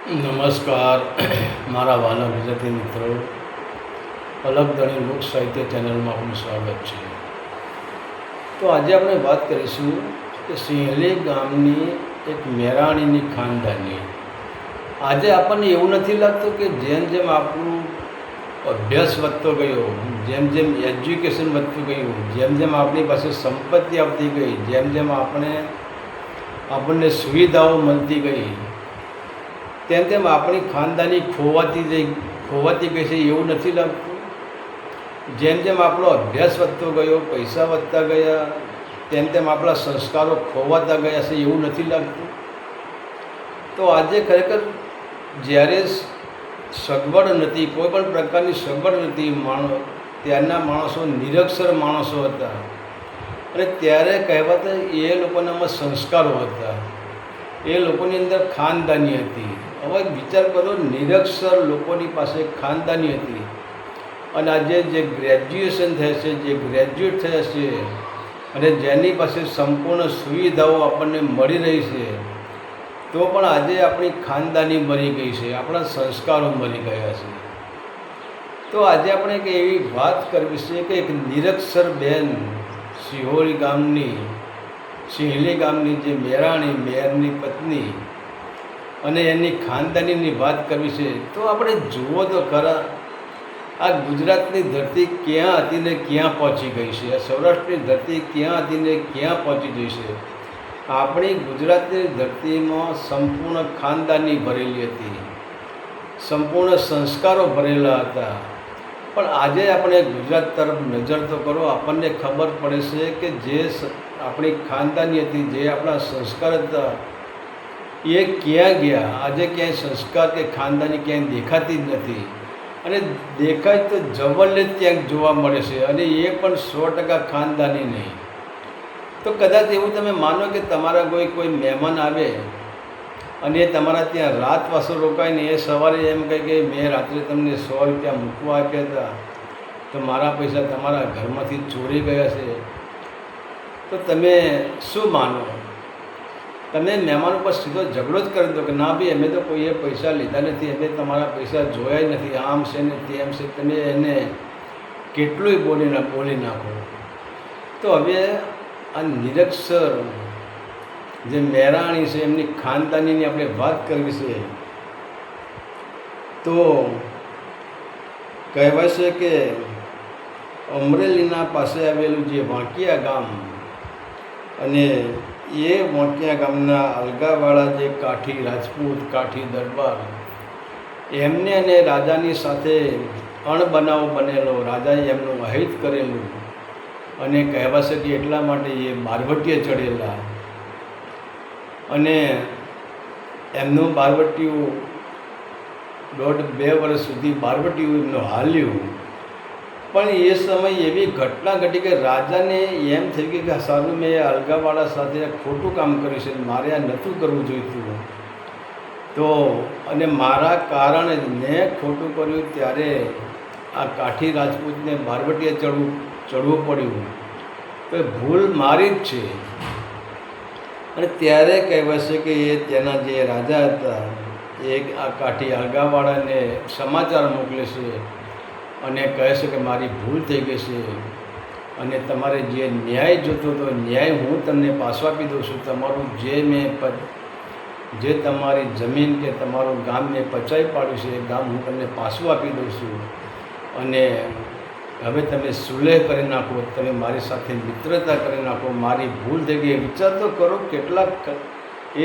નમસ્કાર મારા વાલા ગુજરાતી મિત્રો, અલગ ધણી લોક સાહિત્ય ચેનલમાં આપનું સ્વાગત છે. તો આજે આપણે વાત કરીશું કે સિંહલી ગામની એક મેરાણીની ખાનદાની. આજે આપણને એવું નથી લાગતું કે જેમ જેમ આપણું અભ્યાસ વધતો ગયો, જેમ જેમ એજ્યુકેશન વધતું ગયું, જેમ જેમ આપણી પાસે સંપત્તિ આવતી ગઈ, જેમ જેમ આપણને સુવિધાઓ મળતી ગઈ, તેમ તેમ આપણી ખાનદાની ખોવાતી ગઈ છે એવું નથી લાગતું? જેમ જેમ આપણો અભ્યાસ વધતો ગયો, પૈસા વધતા ગયા, તેમ તેમ આપણા સંસ્કારો ખોવાતા ગયા છે એવું નથી લાગતું? તો આજે ખરેખર જ્યારે સગવડ નથી, કોઈ પણ પ્રકારની સગવડ નથી, ત્યારના માણસો નિરક્ષર માણસો હતા, અને ત્યારે કહેવાતા એ લોકોનામાં સંસ્કારો હતા, એ લોકોની અંદર ખાનદાની હતી. હવે વિચાર કરો, નિરક્ષર લોકોની પાસે ખાનદાની હતી, અને આજે જે ગ્રેજ્યુએશન થયા છે, જે ગ્રેજ્યુએટ થયા છે, અને જેની પાસે સંપૂર્ણ સુવિધાઓ આપણને મળી રહી છે, તો પણ આજે આપણી ખાનદાની મરી ગઈ છે, આપણા સંસ્કારો મરી ગયા છે. તો આજે આપણે એક એવી વાત કરવી છે કે એક નિરક્ષર બહેન, સિંહોલી ગામની, સિંહલી ગામની જે મેરાણી, મેયરની પત્ની, અને એની ખાનદાનીની વાત કરવી છે. તો આપણે જુઓ તો ખરા, આ ગુજરાતની ધરતી ક્યાં હતી ને ક્યાં પહોંચી ગઈ છે, આ સૌરાષ્ટ્રની ધરતી ક્યાં હતી ને ક્યાં પહોંચી ગઈ છે. આપણી ગુજરાતની ધરતીમાં સંપૂર્ણ ખાનદાની ભરેલી હતી, સંપૂર્ણ સંસ્કારો ભરેલા હતા. પણ આજે આપણે ગુજરાત તરફ નજર તો કરો, આપણને ખબર પડે છે કે જે આપણી ખાનદાની હતી, જે આપણા સંસ્કાર હતા, એ ક્યાં ગયા? આજે ક્યાંય સંસ્કાર કે ખાનદાની ક્યાંય દેખાતી જ નથી, અને દેખાય તો જવલ્લે જ ક્યાંક જોવા મળે છે, અને એ પણ 100% ખાનદાની નહીં. તો કદાચ એવું તમે માનો કે તમારા કોઈ મહેમાન આવે અને એ તમારા ત્યાં રાત વાસો રોકાઈને એ સવારે એમ કહે કે મેં રાત્રે તમને 100 રૂપિયા મૂકવા આપ્યા હતા, તો મારા પૈસા તમારા ઘરમાંથી ચોરી ગયા છે, તો તમે શું માનો? તમે મહેમાન ઉપર સીધો ઝઘડો જ કરી દો કે ના ભાઈ, અમે તો કોઈએ પૈસા લીધા નથી, અમે તમારા પૈસા જોયા નથી, આમ છે ને તેમ છે. તમે એને કેટલુંય બોલી નાખો. તો હવે આ નિરક્ષર જે મેરાણી છે, એમની ખાનદાનીની આપણે વાત કરવી છે. તો કહેવાય છે કે અમરેલીના પાસે આવેલું જે વાંકિયા ગામ, અને એ વાંકિયા ગામના અલગાવાળા જે કાઠી રાજપૂત, કાઠી દરબાર, એમને અને રાજાની સાથે અણબનાવ બનેલો, રાજાએ એમનું અહિત કરેલું, અને કહેવાશે કે એટલા માટે એ બારવટીએ ચડેલા, અને એમનું બારવટીયું 1.5-2 વર્ષ સુધી બારવટીયું એમનું હાલ્યું. પણ એ સમયે એવી ઘટના ઘટી કે રાજાને એમ થઈ ગયું કે સારું, મેં અલગાવાળા સાથે ખોટું કામ કર્યું છે, મારે આ નહોતું કરવું જોઈતું, તો અને મારા કારણે મેં ખોટું કર્યું, ત્યારે આ કાઠી રાજપૂતને બારવટીએ ચડવું પડ્યું, તો ભૂલ મારી જ છે. અને ત્યારે કહેવાય છે કે એ તેના જે રાજા હતા, એ આ કાઠી અલગાવાળાને સમાચાર મોકલે છે, અને કહે છે કે મારી ભૂલ થઈ ગઈ છે, અને તમારે જે ન્યાય જોતો હતો, ન્યાય હું તમને પાછો આપી દઉં છું. તમારું જે તમારી જમીન કે તમારું ગામ મેં પચાવી પાડ્યું છે, એ ગામ હું તમને પાછું આપી દઉં છું, અને હવે તમે સુલેહ કરી નાખો, તમે મારી સાથે મિત્રતા કરી નાખો, મારી ભૂલ થઈ ગઈ. વિચાર તો કરો,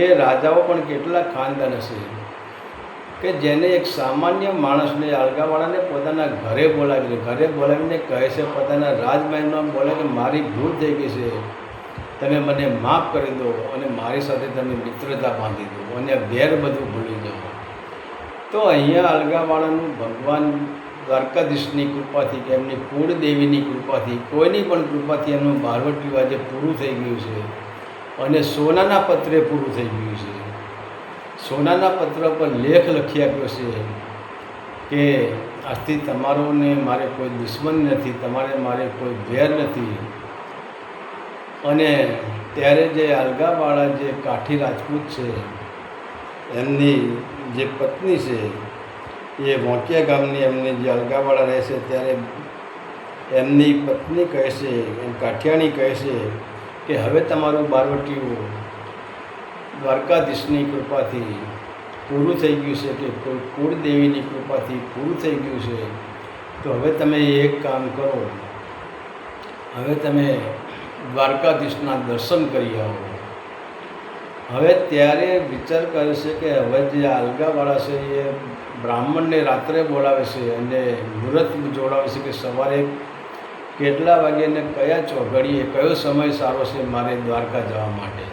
એ રાજાઓ પણ કેટલા ખાનદાન હશે કે જેને એક સામાન્ય માણસને, અલગાવાળાને પોતાના ઘરે બોલાવીને કહે છે, પોતાના રાજમહેલમાં બોલે કે મારી ભૂલ થઈ ગઈ છે, તમે મને માફ કરી દો, અને મારી સાથે તમે મિત્રતા બાંધી દો, અને વેર બધું ભૂલી જાઓ. તો અહીંયા અલગાવાળાનું ભગવાન દ્વારકાધીશની કૃપાથી, કે એમની કુળદેવીની કૃપાથી, કોઈની પણ કૃપાથી એમનું બારવટીયું આજે પૂરું થઈ ગયું છે, અને સોનાના પત્રે પૂરું થઈ ગયું છે. સોનાના પત્ર પર લેખ લખી આપ્યો છે કે આજથી તમારો ને મારે કોઈ દુશ્મન નથી, તમારે મારે કોઈ વેર નથી. અને ત્યારે જે અલગાવાળા જે કાઠી રાજપૂત છે, એમની જે પત્ની છે એ વાંકિયા ગામની એમની જે અલગાવાળા રહે છે ત્યારે એમની પત્ની કહે છે, એમ કાઠિયાણી કહે છે કે હવે તમારું બારવટીયું દ્વારકાધીશની કૃપાથી પૂરું થઈ ગયું છે, કે કોઈ કુળદેવીની કૃપાથી પૂરું થઈ ગયું છે. તો હવે તમે એક કામ કરો, હવે તમે દ્વારકાધીશના દર્શન કરી આવો. હવે ત્યારે વિચાર કરે છે કે હવે જે અલગાવાળા છે એ બ્રાહ્મણને રાત્રે બોલાવે છે અને મુહૂર્ત જોડાવે છે કે સવારે કેટલા વાગે ને કયા ચોઘડીએ કયો સમય સારો છે મારે દ્વારકા જવા માટે.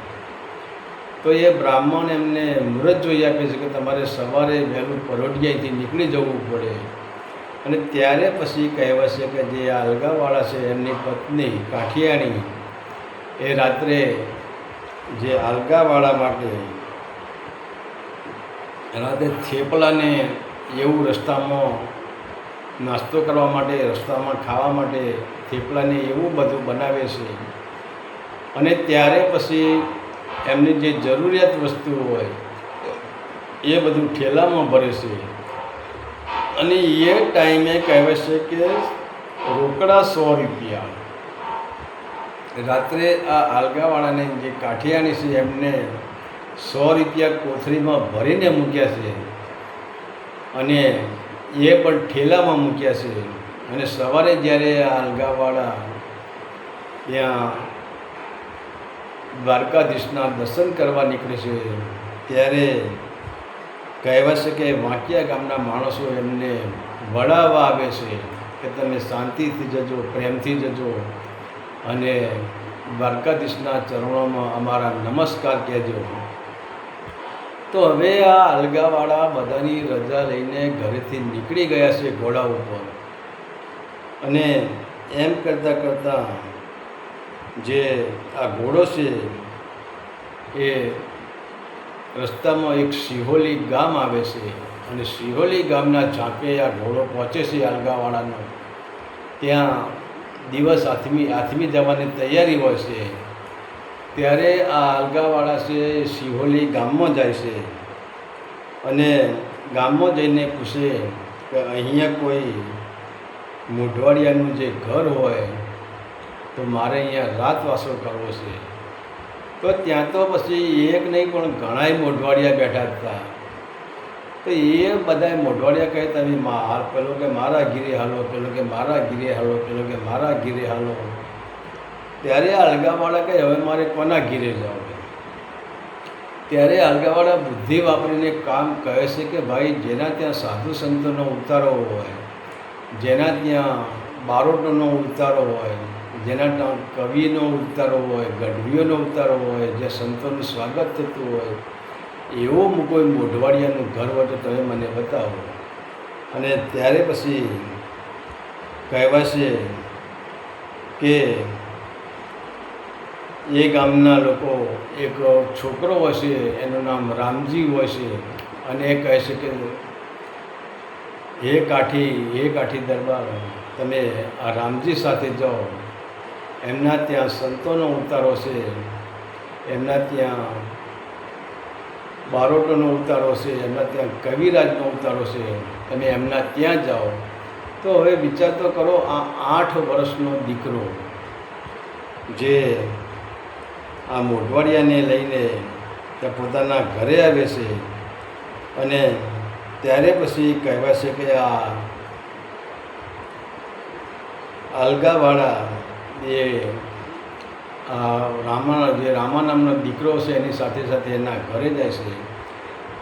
તો એ બ્રાહ્મણ એમને મુહૂર્ત જોઈ આપે છે કે તમારે સવારે વહેલું પરોઢિયાથી નીકળી જવું પડે. અને ત્યારે પછી કહેવાય છે કે જે આ અલગાવાળા છે એમની પત્ની કાઠિયાણી એ રાત્રે જે અલગાવાળા માટે રાતે થેપલાને એવું રસ્તામાં નાસ્તો કરવા માટે, રસ્તામાં ખાવા માટે થેપલાને એવું બધું બનાવે છે. અને ત્યારે પછી એમની જે જરૂરિયાત વસ્તુ હોય એ બધું ઠેલામાં ભરે છે. અને એ ટાઈમે કહેવાય છે કે રોકડા 100 રૂપિયા રાત્રે આ આલગાવાળાને જે કાઠિયાણી છે એમને 100 રૂપિયા કોથળીમાં ભરીને મૂક્યા છે અને એ પણ ઠેલામાં મૂક્યા છે. અને સવારે જ્યારે આ અલગાવાળા ત્યાં દ્વારકાધીશના દર્શન કરવા નીકળે છે ત્યારે કહેવાય છે કે વાંકિયા ગામના માણસો એમને વળાવવા આવે છે કે તમે શાંતિથી જજો, પ્રેમથી જજો અને દ્વારકાધીશના ચરણોમાં અમારા નમસ્કાર કહેજો. તો હવે આ અલગાવાળા બધાની રજા લઈને ઘરેથી નીકળી ગયા છે ઘોડા ઉપર. અને એમ કરતાં કરતાં જે આ ઘોડો છે એ રસ્તામાં એક સિહોલી ગામ આવે છે અને સિહોલી ગામના ઝાંપે આ ઘોડો પહોંચે છે અલગાવાળાનો. ત્યાં દિવસ આથમી જવાની તૈયારી હોય છે. ત્યારે આ અલગાવાળા છે સિહોલી ગામમાં જાય છે અને ગામમાં જઈને પૂછે કે અહીંયા કોઈ મોઢવાડિયાનું જે ઘર હોય તો મારે અહીંયા રાતવાસો કરવો છે. તો ત્યાં તો પછી એક નહીં પણ ઘણાય મોઢવાડિયા બેઠા હતા. તો એ બધા મોઢવાડિયા કહે તમે પેલો કે મારા ઘીરે હાલો, પેલો કે મારા ઘીરે હાલો, પેલો કે મારા ઘીરે હાલો. ત્યારે અલગાવાળા કહે હવે મારે કોના ઘીરે જાવ. ત્યારે અલગાવાળા બુદ્ધિ વાપરીને કામ કહે છે કે ભાઈ જેના ત્યાં સાધુ સંતોનો ઉતારો હોય, જેના ત્યાં બારોટોનો ઉતારો હોય, જેના ત્યાં કવિનો ઉતારો હોય, ગઢવીઓનો ઉતારો હોય, જે સંતોનું સ્વાગત થતું હોય એવો કોઈ મોઢવાડિયાનું ઘર હોય તો તમે મને બતાવો. અને ત્યારે પછી કહેવાય છે કે એ ગામના લોકો એક છોકરો હોય છે એનું નામ રામજી હોય છે અને એ કહે છે કે હે કાઠી દરબાર, તમે આ રામજી સાથે જાઓ, એમના ત્યાં સંતોનો ઉતારો છે, એમના ત્યાં બારોટોનો ઉતારો છે, એમના ત્યાં કવિરાજનો ઉતારો છે, તમે એમના ત્યાં જાઓ. તો હવે વિચાર તો કરો, આ 8 વર્ષનો દીકરો જે આ મોઢવાડિયાને લઈને ત્યાં પોતાના ઘરે આવે છે અને ત્યારે પછી કહેવાય છે કે આ અલગાવાળા એ રામા નામનો દીકરો છે એની સાથે સાથે એના ઘરે જાય છે.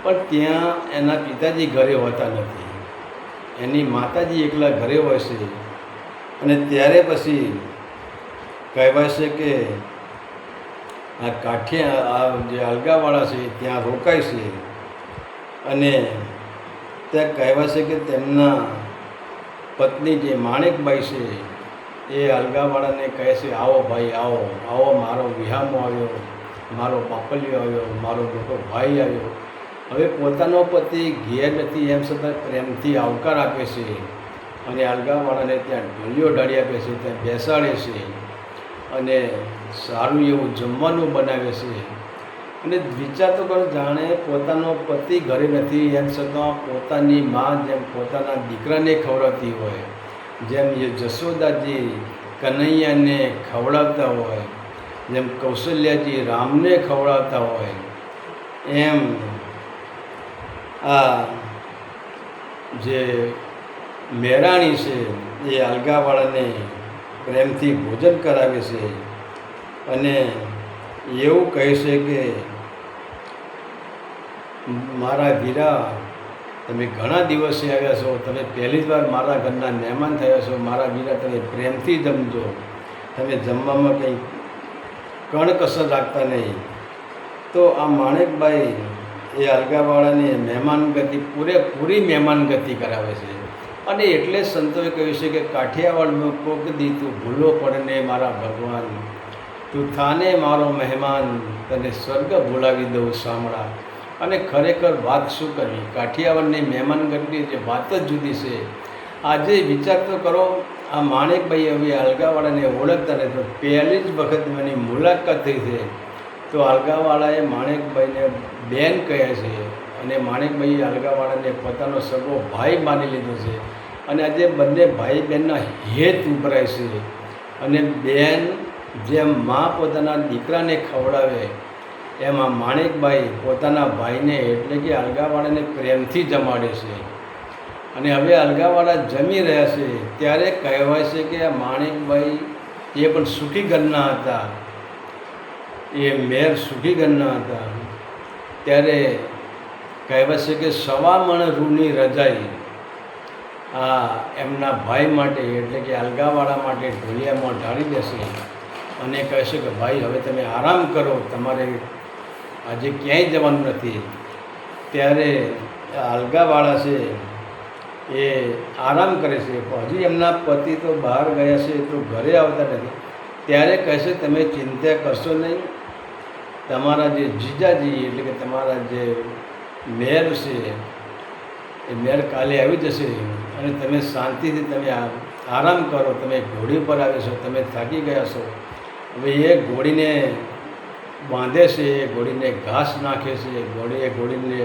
પણ ત્યાં એના પિતાજી ઘરે હોતા નથી, એની માતાજી એકલા ઘરે હોય છે. અને ત્યારે પછી કહેવાય છે કે આ જે અલગાવાળા છે ત્યાં રોકાય છે અને ત્યાં કહેવાય છે કે તેમના પત્ની જે માણેકબાઈ છે એ અલગાવાળાને કહે છે આવો ભાઈ આવો આવો, મારો વિહામો આવ્યો, મારો પાપલિયો આવ્યો, મારો મોટો ભાઈ આવ્યો. હવે પોતાનો પતિ ઘેર નથી એમ છતાં પ્રેમથી આવકાર આપે છે અને અલગાવાળાને ત્યાં ઢોલિયો ઢાળી આપે છે, ત્યાં બેસાડે છે અને સારું એવું જમવાનું બનાવે છે. અને વિચાર તો કરો, જાણે પોતાનો પતિ ઘરે નથી એમ છતાં પોતાની મા જેમ પોતાના દીકરાને ખવડાવતી હોય, જેમ એ જશોદાજી કનૈયાને ખવડાવતા હોય, જેમ કૌશલ્યાજી રામને ખવડાવતા હોય, એમ આ જે મેરાણી છે એ અલગાવાળાને પ્રેમથી ભોજન કરાવે છે અને એવું કહે છે કે મારા વીરા, તમે ઘણા દિવસે આવ્યા છો, તમે પહેલી જ વાર મારા ઘરના મહેમાન થયા છો, મારા વીરા તમે પ્રેમથી જમજો, તમે જમવામાં કંઈ કણકસર રાખતા નહીં. તો આ માણેકબાઈ એ અલગાવાળાને મહેમાનગતિ પૂરેપૂરી મહેમાનગતિ કરાવે છે. અને એટલે સંતોએ કહ્યું છે કે કાઠિયાવાડનો કોક દી તું ભૂલો પડને મારા ભગવાન, તું થાને મારો મહેમાન, તને સ્વર્ગ બોલાવી દઉં સાંભળા. અને ખરેખર વાત શું કરવી, કાઠિયાવાડની મહેમાનગતિની જે વાત જ જુદી છે. આજે વિચાર તો કરો, આ માણેકભાઈ હવે અલગાવાળાને ઓળખતા નથી, તો પહેલી જ વખત એની મુલાકાત થઈ છે તો અલગાવાળાએ માણેકભાઈને બેન કહે છે અને માણેકભાઈએ અલગાવાળાને પોતાનો સગો ભાઈ માની લીધો છે. અને આજે બંને ભાઈ બહેનના હેત ઉભરાય છે. અને બેન જેમ મા પોતાના દીકરાને ખવડાવે એમાં માણેકબાઈ પોતાના ભાઈને એટલે કે અલગાવાળાને પ્રેમથી જમાડે છે. અને હવે અલગાવાળા જમી રહ્યા છે ત્યારે કહેવાય છે કે આ માણેકબાઈ એ પણ સુખી ઘરના હતા, એ મેર સુખી ઘરના હતા. ત્યારે કહેવાય છે કે 1.25 મણ રૂની રજાઈ આ એમના ભાઈ માટે એટલે કે અલગાવાળા માટે ઢોલિયામાં ઢાળી દેશે અને કહેશે કે ભાઈ હવે તમે આરામ કરો, તમારે આજે ક્યાંય જવાનું નથી. ત્યારે અલગાવાળા છે એ આરામ કરે છે, હજી એમના પતિ તો બહાર ગયા છે તો ઘરે આવતા નથી. ત્યારે કહેશે તમે ચિંતા કરશો નહીં, તમારા જે જીજાજી એટલે કે તમારા જે મેર છે એ મેર કાલે આવી જશે અને તમે શાંતિથી તમે આરામ કરો. તમે ઘોડી પર આવ્યા છો, તમે થાકી ગયા છો. હવે એ ઘોડીને બાંધે છે, એ ઘોડીને ઘાસ નાખે છે, ઘોડીને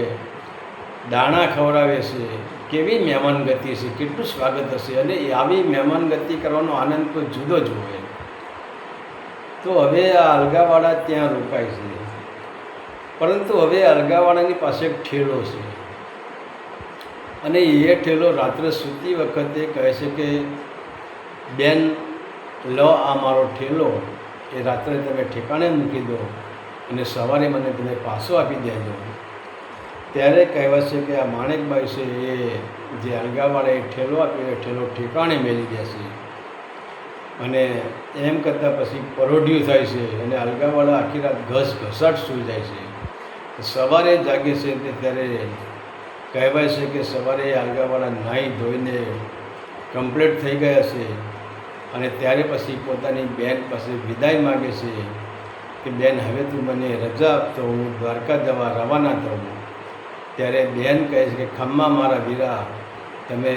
દાણા ખવડાવે છે. કેવી મહેમાનગતિ છે, કેટલું સ્વાગત હશે. અને આવી મહેમાનગતિ કરવાનો આનંદ કોઈ જુદો જ હોય. તો હવે આ અલગાવાળા ત્યાં રોકાય છે, પરંતુ હવે અલગાવાળાની પાસે એક ઠેલો છે અને એ ઠેલો રાત્રે સૂતી વખતે કહે છે કે બેન લો આ મારો ઠેલો, એ રાત્રે તમે ઠેકાણે મૂકી દો અને સવારે મને તમે પાછો આપી દેજો. ત્યારે કહેવાય છે કે આ માણેકબાઈ છે એ જે અલગાવાળાએ ઠેલો આપ્યો એ ઠેલો ઠેકાણે મેલી દેશે. અને એમ કરતાં પછી પરોઢિયું થાય છે અને અલગાવાળા આખી રાત ઘસાટ સૂઈ જાય છે. સવારે જાગે છે ત્યારે કહેવાય છે કે સવારે અલગાવાળા નાહી ધોઈને કમ્પ્લીટ થઈ ગયા છે અને ત્યારે પછી પોતાની બેન પાસે વિદાય માગે છે કે બેન હવે તું મને રજા આપતો, હું દ્વારકા જવા રવાના થઉં. ત્યારે બેન કહે છે કે ખમ્મા મારા વીરા, તમે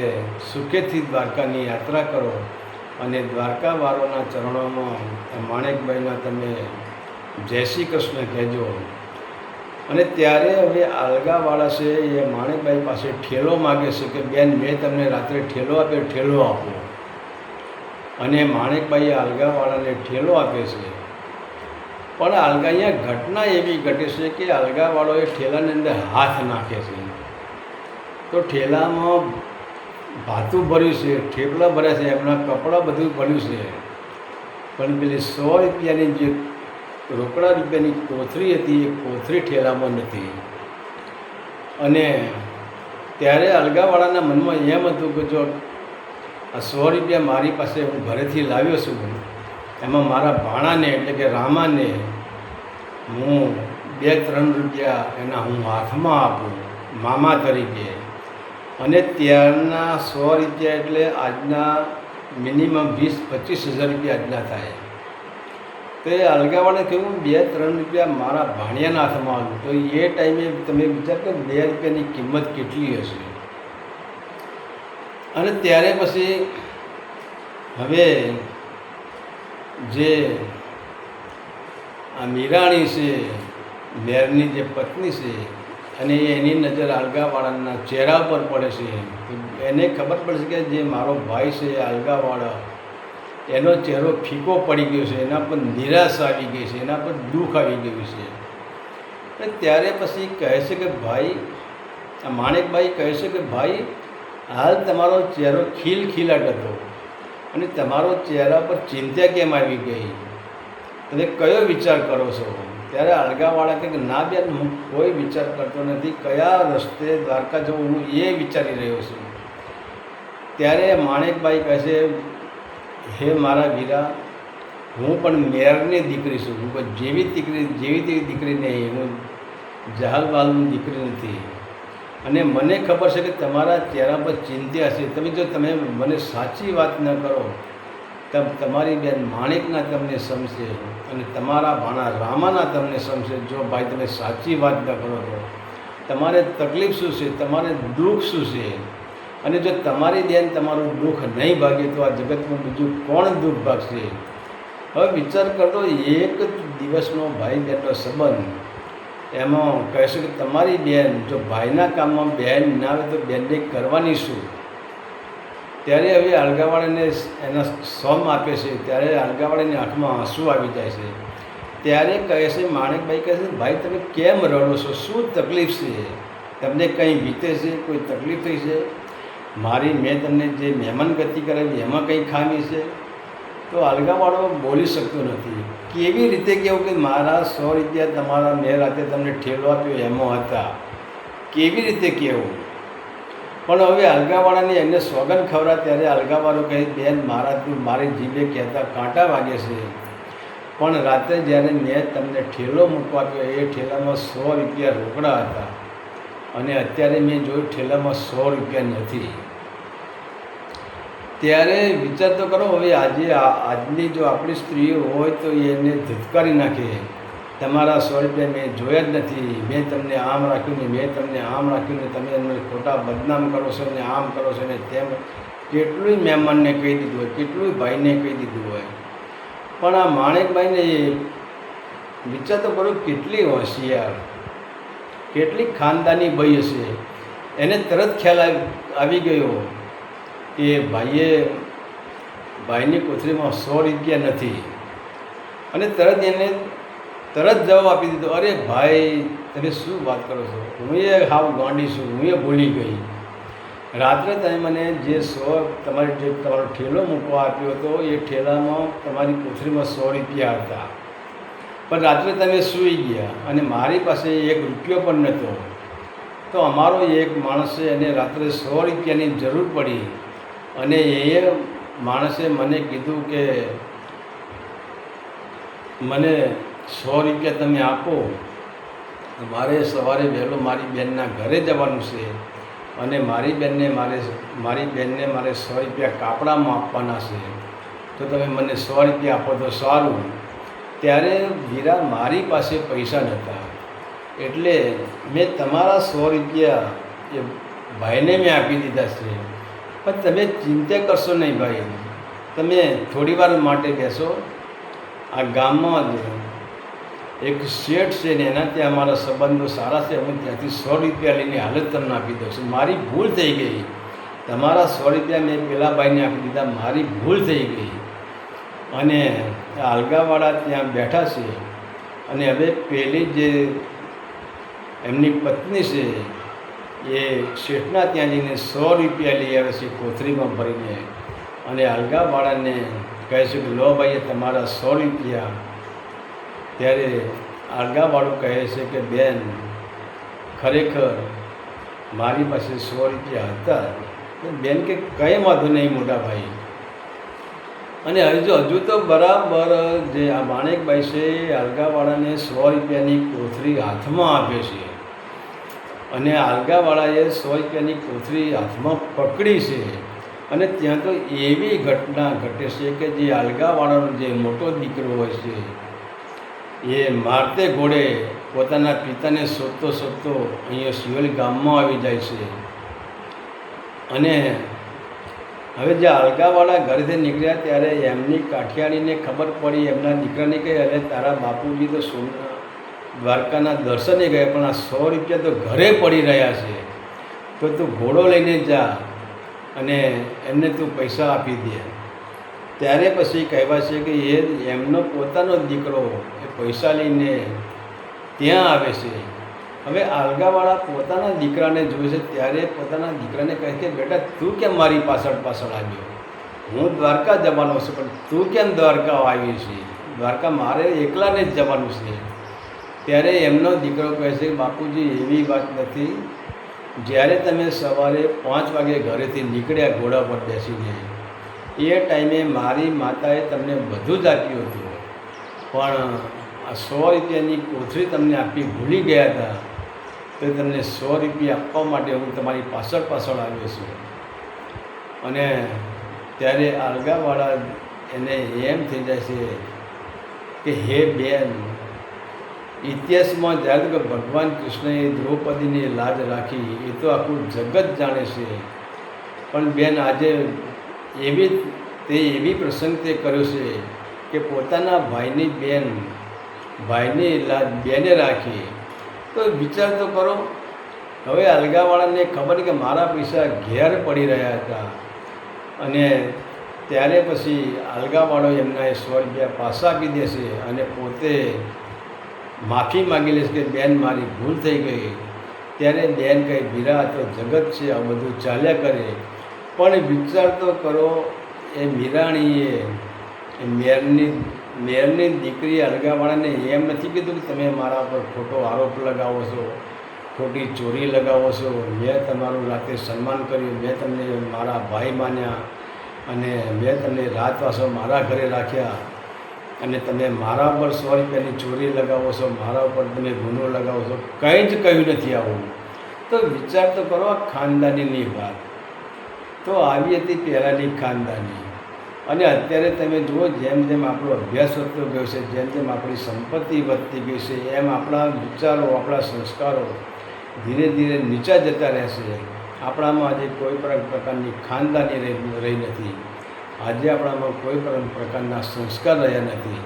સુખેથી દ્વારકાની યાત્રા કરો અને દ્વારકાવાળાના ચરણોમાં માણેકબાઈના તમે જય શ્રી કૃષ્ણ કહેજો. અને ત્યારે હવે અલગાવાળા છે એ માણેકબાઈ પાસે ઠેલો માગે છે કે બેન મેં તમને રાત્રે ઠેલો આપ્યો, ઠેલો આપો. અને માણેકબાઈએ અલગાવાળાને ઠેલો આપે છે. પણ અહીંયા ઘટના એવી ઘટે છે કે અલગાવાળો એ ઠેલાની અંદર હાથ નાખે છે તો ઠેલામાં ભાતું ભર્યું છે, ઠેપલા ભર્યા છે, એમના કપડાં બધું ભર્યું છે, પણ પેલી 100 રૂપિયાની જે રોકડા રૂપિયાની કોથળી હતી એ કોથળી ઠેલામાં નથી. અને ત્યારે અલગાવાળાના મનમાં એમ હતું કે જો આ 100 રૂપિયા મારી પાસે હું ઘરેથી લાવ્યો છું, એમાં મારા ભાણાને એટલે કે રામાને હું 2-3 રૂપિયા એના હું હાથમાં આપું મામા તરીકે. અને ત્યારના 100 રૂપિયા એટલે આજના મિનિમમ 20-25 હજાર રૂપિયા આજના થાય. તો એ અલગાવાળાને કહ્યું 2-3 રૂપિયા મારા ભાણિયાના હાથમાં આવ્યું. તો એ ટાઈમે તમે વિચાર કરો 2 રૂપિયાની કિંમત કેટલી હશે. અને ત્યારે પછી હવે જે આ મીરાણી છે મેરની જે પત્ની છે અને એની નજર આલગાવાળાના ચહેરા પર પડે છે, એને ખબર પડશે કે જે મારો ભાઈ છે આલગાવાળા, એનો ચહેરો ફીકો પડી ગયો છે, એના પર નિરાશા આવી ગઈ છે, એના પર દુઃખ આવી ગયું છે. અને ત્યારે પછી કહે છે કે ભાઈ, માણેકભાઈ કહે છે કે ભાઈ, હાલ તમારો ચહેરો ખીલખીલાટ હતો અને તમારો ચહેરા પર ચિંતા કેમ આવી ગઈ? તમે કયો વિચાર કરો છો? ત્યારે આલગાવાળા કહે કે ના બેન, હું કોઈ વિચાર કરતો નથી, કયા રસ્તે દ્વારકા જવું હું એ વિચારી રહ્યો છું. ત્યારે માણેકભાઈ કહે છે, હે મારા વીરા, હું પણ મેરની દીકરી છું, હું કોઈ જેવી તેવી દીકરી નહીં, હું જહાલવાલની દીકરી નથી. અને મને ખબર છે કે તમારા ચહેરા પર ચિંતા છે. તમે મને સાચી વાત ન કરો તો તમારી બેન માણેકના તમને સમજશે અને તમારા ભાણા રામાના તમને સમજશે. જો ભાઈ તમે સાચી વાત ન કરો તો તમારે તકલીફ શું છે, તમારે દુઃખ શું છે? અને જો તમારી બેન તમારું દુઃખ નહીં ભાગે તો આ જગતમાં બીજું કોણ દુઃખ ભાગશે? હવે વિચાર કરતો, એક દિવસનો ભાઈ બહેનનો સંબંધ, એમાં કહેશે કે તમારી બેન જો ભાઈના કામમાં બહેન ના આવે તો બેનને કરવાની શું? ત્યારે હવે આલગાવાળાને એના સમ આપે છે, ત્યારે આલગાવાળાની આંખમાં આંસુ આવી જાય છે. ત્યારે કહે છે, માણેકભાઈ કહે છે, ભાઈ તમે કેમ રડો છો? શું તકલીફ છે? તમને કંઈ વીતે છે? કોઈ તકલીફ થઈ છે? મેં તમને જે મહેમાનગતિ કરાવી એમાં કંઈ ખામી છે? તો આલગાવાળો બોલી શકતો નથી. કેવી રીતે કહેવું કે મારા 100 રૂપિયા તમારા મેં રાતે તમને ઠેલો આપ્યો એમાં હતા? કેવી રીતે કહેવું? પણ હવે આલગાવાળાને એને સોગન ખવડા ત્યારે આલગાવાળો કહે, બેન મારી જીભે કહેતા કાંટા વાગે છે, પણ રાત્રે જ્યારે મેં તમને ઠેલો મૂકવા આપ્યો એ ઠેલામાં 100 રૂપિયા રોકડા હતા અને અત્યારે મેં જોયું ઠેલામાં 100 રૂપિયા નથી. ત્યારે વિચાર તો કરો, હવે આજની જો આપણી સ્ત્રીઓ હોય તો એને ધુતકારી નાખે, તમારા 100 રૂપિયા મેં જોયા જ નથી, મેં તમને આમ રાખ્યું ને મેં તમને આમ રાખ્યું ને તમે એમને ખોટા બદનામ કરો છો ને આમ કરો છો ને તેમ, કેટલું મહેમાનને કહી દીધું હોય, કેટલું ભાઈને કહી દીધું હોય. પણ આ માણેકભાઈને વિચાર તો કરો, કેટલી હોશિયાર, કેટલી ખાનદાની બઈ હશે. એને તરત ખ્યાલ આવી ગયો કે ભાઈની કોથળીમાં 100 રૂપિયા નથી અને તરત જવાબ આપી દીધો, અરે ભાઈ તમે શું વાત કરો છો? હું હાવ ગાંડી છું, હું ભૂલી ગઈ. રાત્રે તમે મને જે તમારો ઠેલો મૂકવા આપ્યો હતો એ ઠેલામાં તમારી કોથળીમાં 100 રૂપિયા હતા, પણ રાત્રે તમે સૂઈ ગયા અને મારી પાસે 1 રૂપિયો પણ નહોતો. તો અમારો એક માણસ છે, એને રાત્રે 100 રૂપિયાની જરૂર પડી અને એ માણસે મને કીધું કે મને 100 રૂપિયા તમે આપો, મારે સવારે વહેલો મારી બહેનના ઘરે જવાનું છે અને મારી બેનને મારે 100 રૂપિયા કાપડામાં આપવાના છે, તો તમે મને 100 રૂપિયા આપો તો સારું. ત્યારે વીરા મારી પાસે પૈસા નહોતા, એટલે મેં તમારા 100 રૂપિયા એ ભાઈને મેં આપી દીધા છે. પણ તમે ચિંતા કરશો નહીં ભાઈ, તમે થોડી વાર માટે બેસો. આ ગામમાં જ એક શેઠ છે ને એના ત્યાં અમારા સંબંધો સારા છે, હું ત્યાંથી 100 રૂપિયા લઈને હાલત તમને આપી દઉં છું. મારી ભૂલ થઈ ગઈ, તમારા 100 રૂપિયા મેં પેલા ભાઈને આપી દીધા, મારી ભૂલ થઈ ગઈ. અને આલગાવાળા ત્યાં બેઠા છે અને હવે પેલી જે એમની પત્ની છે એ શેઠના ત્યાં જઈને 100 રૂપિયા લઈ આવે છે કોથળીમાં ભરીને અને આલગાવાળાને કહે છે કે લો ભાઈ તમારા 100 રૂપિયા. ત્યારે આલગાવાળું કહે છે કે બેન ખરેખર મારી પાસે 100 રૂપિયા હતા. બેન કે કંઈ વાંધો નહીં મોટા ભાઈ. અને હજુ તો બરાબર જે આ માણેકભાઈ છે એ આલગાવાળાને 100 રૂપિયાની કોથળી હાથમાં આપે છે અને આલગાવાળાએ 100 રૂપિયાની કોથળી હાથમાં પકડી છે. અને ત્યાં તો એવી ઘટના ઘટે છે કે જે આલગાવાળાનો જે મોટો દીકરો હોય છે એ મારતે ઘોડે પોતાના પિતાને શોધતો અહીંયા સિયોલ ગામમાં આવી જાય છે. અને હવે જે આલગાવાળા ઘરેથી નીકળ્યા ત્યારે એમની કાઠિયાણીને ખબર પડી, એમના દીકરાને કહે, અરે તારા બાપુજી તો દ્વારકાના દર્શને ગયા, પણ આ 100 રૂપિયા તો ઘરે પડી રહ્યા છે, તો તું ઘોડો લઈને જા અને એમને તું પૈસા આપી દે. ત્યારે પછી કહેવાય છે કે એમનો પોતાનો દીકરો એ પૈસા લઈને ત્યાં આવે છે. હવે આલગાવાળા પોતાના દીકરાને જોવે છે, ત્યારે પોતાના દીકરાને કહે કે બેટા તું કેમ મારી પાછળ પાછળ આવ્યો? હું દ્વારકા જવાનો છું, પણ તું કેમ દ્વારકા આવી છે? દ્વારકા મારે એકલાને જ જવાનું છે. ત્યારે એમનો દીકરો કહે છે બાપુજી એવી વાત નથી, જ્યારે તમે સવારે 5 વાગે ઘરેથી નીકળ્યા ઘોડા પર બેસીને, એ ટાઈમે મારી માતાએ તમને બધું જ આપ્યું હતું, પણ આ 100 રૂપિયાની કોથળી તમને આપી ભૂલી ગયા હતા, તો તમને 100 રૂપિયા આપવા માટે હું તમારી પાછળ પાછળ આવ્યો છું. અને ત્યારે આલગાવાળા એને એમ થઈ જાય છે કે હે બેન, ઇતિહાસમાં જ્યારે કે ભગવાન કૃષ્ણએ દ્રૌપદીની લાજ રાખી એ તો આખું જગત જાણે છે, પણ બેન આજે એવી પ્રસંગ તે કર્યો છે કે પોતાના ભાઈની લાજ બેને રાખી. તો વિચાર તો કરો. હવે અલગાવાળાને ખબર કે મારા પૈસા ઘેર પડી રહ્યા હતા, અને ત્યારે પછી અલગાવાળો એમના 100 રૂપિયા પાછા આપી દેશે અને પોતે માફી માગી લેશે કે બેન મારી ભૂલ થઈ ગઈ. ત્યારે બેન કહે વીરા તો જગત છે, આ બધું ચાલ્યા કરે. પણ વિચાર તો કરો, એ મીરાણીએ મેરની દીકરી અલગાવાળાને એમ નથી કીધું કે તમે મારા પર ખોટો આરોપ લગાવો છો, ખોટી ચોરી લગાવો છો, મેં તમારું રાતે સન્માન કર્યું, મેં તમને મારા ભાઈ માન્યા અને મેં તમને રાતવાસો મારા ઘરે રાખ્યા, અને તમે મારા ઉપર 100 રૂપિયાની ચોરી લગાવો છો, મારા ઉપર તમે ગુનો લગાવો છો, કંઈ જ કહ્યું નથી આવું. તો વિચાર તો કરો, આ ખાનદાનીની વાત તો આવી હતી પહેલાંની ખાનદાની. અને અત્યારે તમે જુઓ, જેમ જેમ આપણો અભ્યાસ વધતો ગયો છે, જેમ જેમ આપણી સંપત્તિ વધતી ગઈ છે, એમ આપણા વિચારો, આપણા સંસ્કારો ધીરે ધીરે નીચા જતા રહેશે. આપણામાં આજે કોઈ પણ પ્રકારની ખાનદાની રહી નથી. આજે આપણામાં કોઈ પણ પ્રકારના સંસ્કાર રહ્યા નથી.